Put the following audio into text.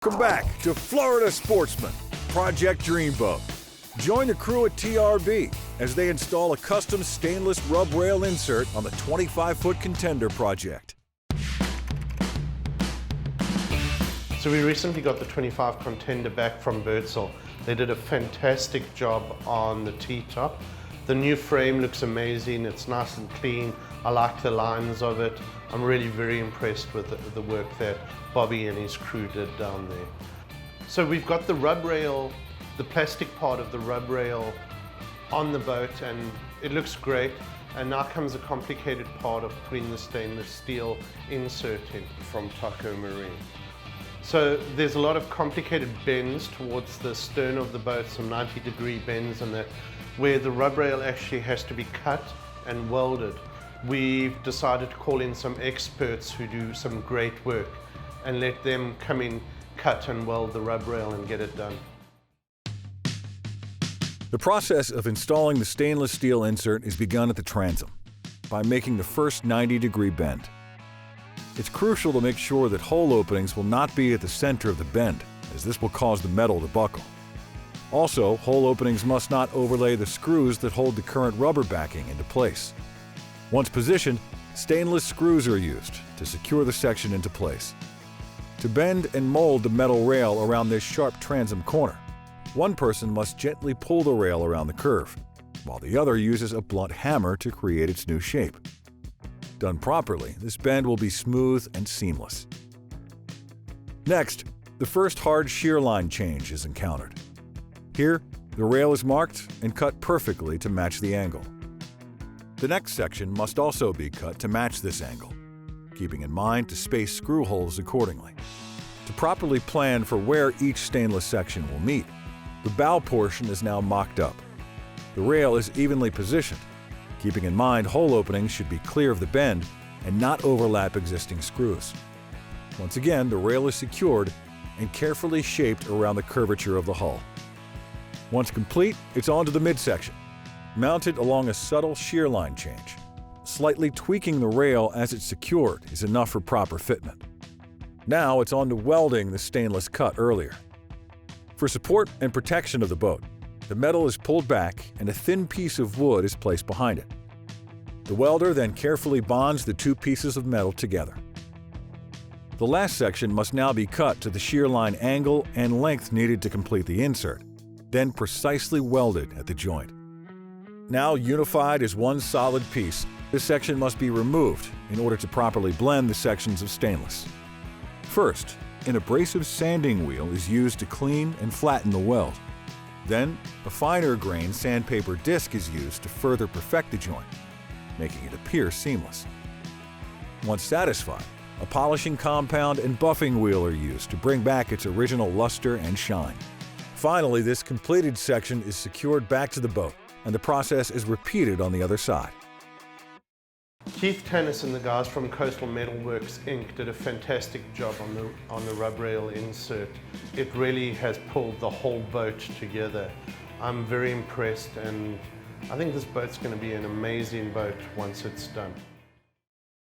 Welcome back to Florida Sportsman, Project Dreamboat. Join the crew at TRB as they install a custom stainless rub rail insert on the 25-foot Contender project. So we recently got the 25 Contender back from Birdsall. They did a fantastic job on the T-top. The new frame looks amazing, it's nice and clean. I like the lines of it. I'm really very impressed with the work that Bobby and his crew did down there. So we've got the rub rail, the plastic part of the rub rail on the boat, and it looks great. And now comes the complicated part of putting the stainless steel insert in from Taco Marine. So there's a lot of complicated bends towards the stern of the boat, some 90-degree bends, and where the rub rail actually has to be cut and welded. We've decided to call in some experts who do some great work and let them come in, cut and weld the rub rail and get it done. The process of installing the stainless steel insert is begun at the transom by making the first 90-degree bend. It's crucial to make sure that hole openings will not be at the center of the bend, as this will cause the metal to buckle. Also, hole openings must not overlay the screws that hold the current rubber backing into place. Once positioned, stainless screws are used to secure the section into place. To bend and mold the metal rail around this sharp transom corner, one person must gently pull the rail around the curve, while the other uses a blunt hammer to create its new shape. Done properly, this bend will be smooth and seamless. Next, the first hard shear line change is encountered. Here, the rail is marked and cut perfectly to match the angle. The next section must also be cut to match this angle, keeping in mind to space screw holes accordingly. To properly plan for where each stainless section will meet, the bow portion is now mocked up. The rail is evenly positioned, keeping in mind hole openings should be clear of the bend and not overlap existing screws. Once again, the rail is secured and carefully shaped around the curvature of the hull. Once complete, it's on to the midsection, mounted along a subtle shear line change. Slightly tweaking the rail as it's secured is enough for proper fitment. Now it's on to welding the stainless cut earlier. For support and protection of the boat, the metal is pulled back and a thin piece of wood is placed behind it. The welder then carefully bonds the two pieces of metal together. The last section must now be cut to the shear line angle and length needed to complete the insert, then precisely welded at the joint. Now unified as one solid piece, this section must be removed in order to properly blend the sections of stainless. First, an abrasive sanding wheel is used to clean and flatten the weld. Then, a finer grain sandpaper disc is used to further perfect the joint, making it appear seamless. Once satisfied, a polishing compound and buffing wheel are used to bring back its original luster and shine. Finally, this completed section is secured back to the boat, and the process is repeated on the other side. Keith Tannis and the guys from Coastal Metalworks Inc. did a fantastic job on the rub rail insert. It really has pulled the whole boat together. I'm very impressed, and I think this boat's going to be an amazing boat once it's done.